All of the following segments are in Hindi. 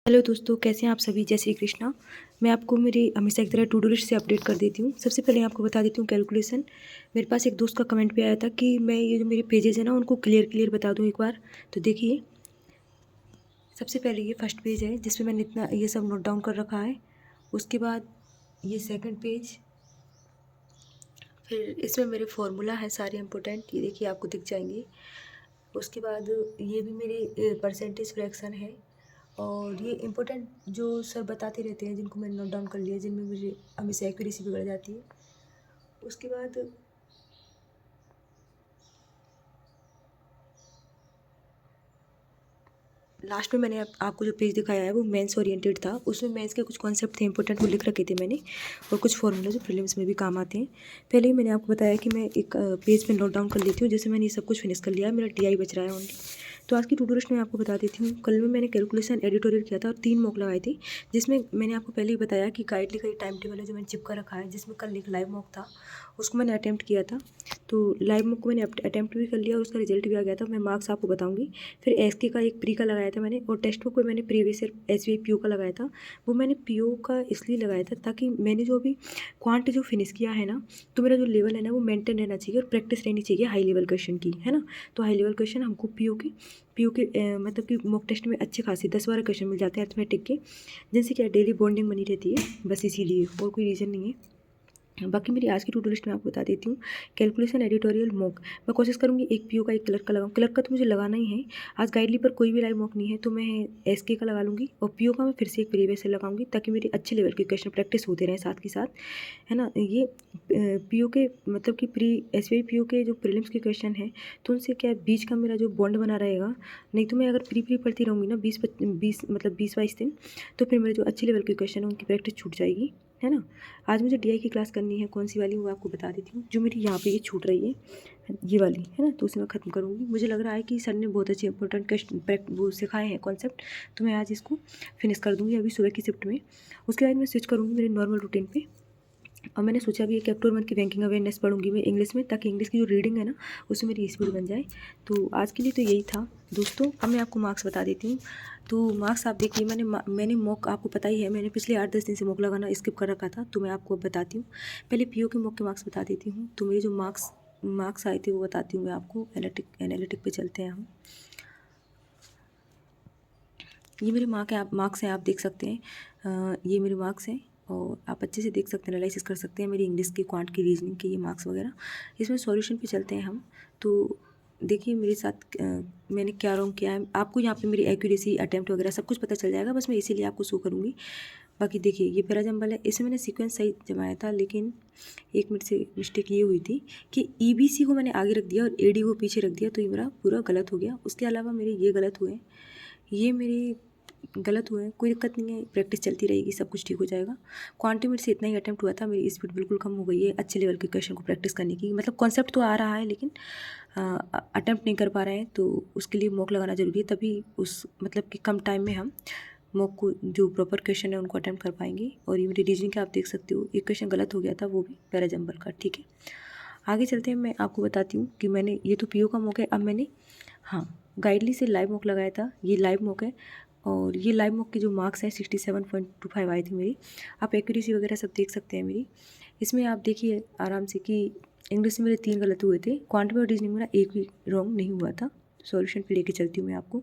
हेलो दोस्तों, कैसे हैं आप सभी। जय श्री कृष्णा। मैं आपको मेरी हमेशा एक तरह टू डू लिस्ट से अपडेट कर देती हूँ। सबसे पहले आपको बता देती हूँ कैलकुलेशन। मेरे पास एक दोस्त का कमेंट भी आया था कि मैं ये जो मेरे पेजेस हैं ना उनको क्लियर बता दूँ एक बार। तो देखिए, सबसे पहले ये फर्स्ट पेज है जिसमें मैंने इतना ये सब नोट डाउन कर रखा है। उसके बाद ये सेकंड पेज, फिर इसमें मेरे फॉर्मूला हैं सारे इम्पोर्टेंट, ये देखिए आपको दिख जाएंगे। उसके बाद ये भी मेरे परसेंटेज फ्रैक्शन है और ये इम्पोर्टेंट जो सर बताते रहते हैं जिनको मैंने नोट डाउन कर लिया, जिनमें मुझे हमेशा एक्यूरेसी बिगड़ जाती है। उसके बाद लास्ट में मैंने आपको जो पेज दिखाया है वो मेंस ओरिएंटेड था। उसमें मेंस के कुछ कॉन्सेप्ट थे इंपॉर्टेंट, वो लिख रखे थे मैंने, और कुछ फॉर्मूले जो प्रीलिम्स में भी काम आते हैं। पहले ही मैंने आपको बताया कि मैं एक पेज पे नोट डाउन कर लेती हूँ। जैसे मैंने ये सब कुछ फिनिश कर लिया है, मेरा DI बच रहा है ओनली। तो आज की टू डू लिस्ट में आपको बता देती हूँ। कल में मैंने कैलकुलेशन एडिटोरियल किया था और 3 मॉक लगाए थे, जिसमें मैंने आपको पहले ही बताया कि गाइड लिखा टाइम टेबल है जो मैंने चिपका रखा है, जिसमें कल एक लाइव मॉक था, उसको मैंने अटैम्प्ट किया था। तो लाइव मॉक को मैंने अटैम्प्ट भी कर लिया और उसका रिजल्ट भी आ गया था। मैं मार्क्स आपको बताऊंगी। फिर SK का एक प्री का लगाया था मैंने, और टेक्स्ट बुक में मैंने प्रीवियस ईयर SBI PO का लगाया था। वो मैंने PO का इसलिए लगाया था ताकि मैंने जो अभी क्वांट जो फिनिश किया है ना, तो मेरा जो लेवल है ना वो मेंटेन रहना चाहिए और प्रैक्टिस रहनी चाहिए हाई लेवल क्वेश्चन की, है ना। तो हाई लेवल क्वेश्चन हमको PO के मतलब कि मॉक टेस्ट में अच्छे खासे 10-12 क्वेश्चन मिल जाते हैं अर्थमेटिक के, जिनसे क्या डेली बॉन्डिंग बनी रहती है, बस इसीलिए, और कोई रीज़न नहीं है। बाकी मेरी आज की टू डू लिस्ट में आपको बता देती हूँ। कैलकुलेशन एडिटोरियल मॉक मैं कोशिश करूँगी एक PO का एक क्लर्क का लगाऊँ। क्लर्क का तो मुझे लगाना ही है। आज गाइडली पर कोई भी लाइव मॉक नहीं है तो मैं SK का लगा लूँगी, और PO का मैं फिर से एक प्रीवियस से लगाऊंगी ताकि मेरी अच्छे लेवल के क्वेश्चन प्रैक्टिस होते रहें साथ के साथ, है ना। ये PO के मतलब कि SBI PO के जो प्रीलिम्स के क्वेश्चन हैं, तो उनसे क्या बीच का मेरा जो बॉन्ड बना रहेगा। नहीं तो मैं अगर प्री पढ़ती रहूँगी ना 20-22 दिन, तो फिर मेरे जो अच्छे लेवल के क्वेश्चन हैं उनकी प्रैक्टिस छूट जाएगी, है ना। आज मुझे DI की क्लास करनी है, कौन सी वाली वो आपको बता देती हूँ। जो मेरी यहाँ पे ये छूट रही है, ये वाली, है ना, तो उसे मैं ख़त्म करूँगी। मुझे लग रहा है कि सर ने बहुत अच्छे इंपॉर्टेंट क्वेश्चन वो सिखाए हैं कॉन्सेप्ट, तो मैं आज इसको फिनिश कर दूँगी अभी सुबह की शिफ्ट में। उसके बाद मैं स्विच करूँगी मेरे नॉर्मल रूटीन पे, और मैंने सोचा भी एक अक्टूबर मंथ की बैंकिंग अवेयरनेस पढ़ूंगी मैं इंग्लिश में, ताकि इंग्लिश की जो रीडिंग है ना उसमें मेरी स्पीड बन जाए। तो आज के लिए तो यही था दोस्तों। अब मैं आपको मार्क्स बता देती हूँ। तो मार्क्स आप देखिए, मैंने मॉक आपको पता ही है, मैंने पिछले 8-10 दिन से मॉक लगाना स्किप कर रखा था, तो मैं आपको अब बताती हूँ। पहले PO के मॉक के मार्क्स बता देती हूँ। तो मेरे जो मार्क्स आए थे वो बताती हूँ मैं आपको। एनालिटिक पे चलते हैं हम। ये मेरे मार्क्स हैं, आप देख सकते हैं। ये मेरे मार्क्स हैं और आप अच्छे से देख सकते हैं, एनालिसिस कर सकते हैं मेरी इंग्लिश के, क्वांट की, रीजनिंग के ये मार्क्स वगैरह। इसमें सॉल्यूशन पे चलते हैं हम। तो देखिए मेरे साथ मैंने क्या रॉन्ग किया है। आपको यहाँ पे मेरी एक्यूरेसी, अटैम्प्ट वगैरह सब कुछ पता चल जाएगा, बस मैं इसीलिए आपको शो करूँगी। बाकी देखिए ये पैराजम्बल है, इसमें मैंने सीक्वेंस सही जमाया था, लेकिन एक मेरे से मिस्टेक ये हुई थी कि EBC को मैंने आगे रख दिया और AD को पीछे रख दिया, तो ये मेरा पूरा गलत हो गया। उसके अलावा मेरे ये गलत हुए, ये मेरे गलत हुए हैं। कोई दिक्कत नहीं है, प्रैक्टिस चलती रहेगी, सब कुछ ठीक हो जाएगा। क्वांटिटी मेरे से इतना ही अटैम्प्ट हुआ था, मेरी स्पीड बिल्कुल कम हो गई है अच्छे लेवल के क्वेश्चन को प्रैक्टिस करने की। मतलब कॉन्सेप्ट तो आ रहा है लेकिन अटैम्प्ट नहीं कर पा रहे हैं, तो उसके लिए मॉक लगाना ज़रूरी है, तभी उस मतलब कि कम टाइम में हम मॉक को जो प्रॉपर क्वेश्चन है उनको अटैम्प्ट कर पाएंगे। और ये मेरी रीजनिंग का आप देख सकते हो, एक क्वेश्चन गलत हो गया था, वो भी पैराजम्बल का, ठीक है। आगे चलते हैं, मैं आपको बताती हूँ कि मैंने ये तो PO का मॉक है। अब मैंने गाइडली से लाइव मॉक लगाया था, ये लाइव मॉक है। और ये लाइव मॉक के जो मार्क्स हैं 67.25 आई थी मेरी। आप एक्यूरेसी वगैरह सब देख सकते हैं मेरी। इसमें आप देखिए आराम से कि इंग्लिश में मेरे 3 गलत हुए थे, क्वांट में और रीजनिंग में एक भी रॉन्ग नहीं हुआ था। सॉल्यूशन पे लेके चलती हूँ मैं आपको।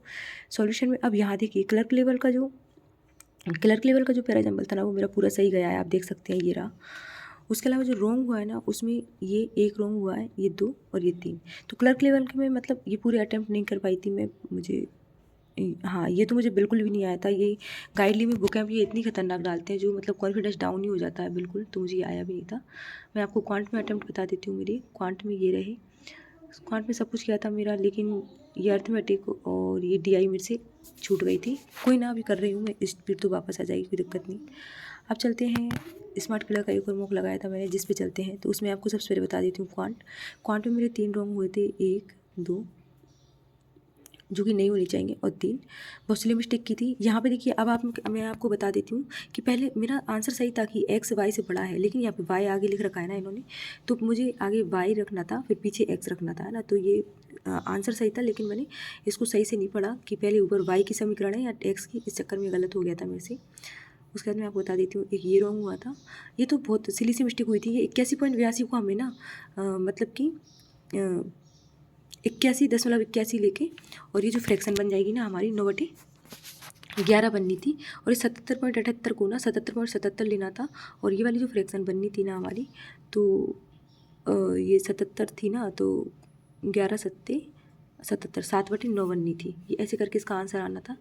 सॉल्यूशन में अब यहाँ देखिए क्लर्क लेवल का जो पैराजम्बल था ना, वो मेरा पूरा सही गया है, आप देख सकते हैं, ये रहा। उसके अलावा जो रॉन्ग हुआ है ना, उसमें ये एक रॉन्ग हुआ है, ये 2 और ये 3। तो क्लर्क लेवल के में मतलब ये पूरे अटैम्प्ट नहीं कर पाई थी मैं। ये तो मुझे बिल्कुल भी नहीं आया था। ये गाइडली में बुक है, ये इतनी खतरनाक डालते हैं जो मतलब कॉन्फिडेंस डाउन ही हो जाता है बिल्कुल, तो मुझे ये आया भी नहीं था। मैं आपको क्वांट में अटैम्प्ट बता देती हूँ मेरी। क्वांट में ये रहे, क्वांट में सब कुछ किया था मेरा, लेकिन ये अर्थमेटिक और ये DI मेरे से छूट गई थी। कोई ना, अभी कर रही हूँ मैं, स्पीड तो वापस आ जाएगी, कोई दिक्कत नहीं। अब चलते हैं, स्मार्ट किलर का एक और मॉक लगाया था मैंने, जिस पे चलते हैं। तो उसमें आपको सबसे पहले बता देती हूँ क्वांट में मेरे 3 रॉन्ग हुए थे, 1, 2 जो कि नहीं होनी चाहिए। और 3 बहुत सिली मिस्टेक की थी यहाँ पे। देखिए अब मैं आपको बता देती हूँ कि पहले मेरा आंसर सही था कि x y से बड़ा है, लेकिन यहाँ पे y आगे लिख रखा है ना इन्होंने, तो मुझे आगे y रखना था, फिर पीछे x रखना था, है ना। तो ये आंसर सही था, लेकिन मैंने इसको सही से नहीं पढ़ा कि पहले ऊपर y की समीकरण है या x की, इस चक्कर में गलत हो गया था मेरे से। उसके बाद मैं आपको बता देती हूँ, एक ये रॉन्ग हुआ था। ये तो बहुत सिली सी मिस्टेक हुई थी। ये 81.82 को हमें ना मतलब कि 81.81 लेके, और ये जो फ्रैक्शन बन जाएगी ना हमारी 9/11 बननी थी, और ये 77.78 को ना 77.77 लेना था। और ये वाली जो फ्रैक्शन बननी थी ना हमारी, तो ये 77 थी ना, तो 11×7=77, 7/9 बननी थी। ये ऐसे करके इसका आंसर आना था।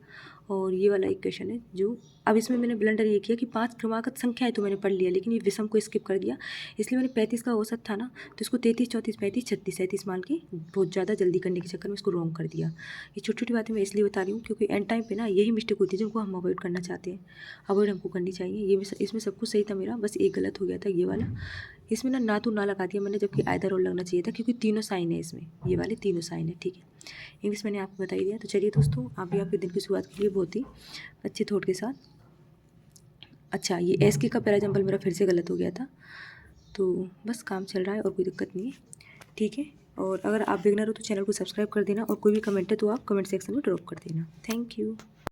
और ये वाला एक क्वेश्चन है जो, अब इसमें मैंने ब्लंडर ये किया कि 5 क्रमागत संख्या है तो मैंने पढ़ लिया, लेकिन ये विषम को स्किप कर दिया। इसलिए मैंने 35 का औसत था ना, तो इसको 33, 34, 35, 36, 37 मान के बहुत ज़्यादा जल्दी करने के चक्कर में इसको रॉन्ग कर दिया। ये छोटी छोटी बातें मैं इसलिए बता रही हूँ क्योंकि एंड टाइम पे ना यही मिस्टेक होती है जिनको हम अवॉइड करना चाहते हैं। अवॉइड हमको करनी चाहिए। ये इसमें सब कुछ सही था मेरा, बस एक गलत हो गया था ये वाला। इसमें ना तो ना लगा दिया मैंने, जबकि आइदर और लगना चाहिए था, क्योंकि तीनों साइन है इसमें, ये वाले तीनों साइन है। ठीक है, इंग्लिश मैंने आपको बता ही दिया। तो चलिए दोस्तों, आप भी आपके दिन की शुरुआत के लिए बहुत ही अच्छे थॉट के साथ। अच्छा, ये एस की का पैराजम्पल मेरा फिर से गलत हो गया था, तो बस काम चल रहा है और कोई दिक्कत नहीं है। ठीक है, और अगर आप बिगनर हो तो चैनल को सब्सक्राइब कर देना, और कोई भी कमेंट है तो आप कमेंट सेक्शन में ड्रॉप कर देना। Thank you.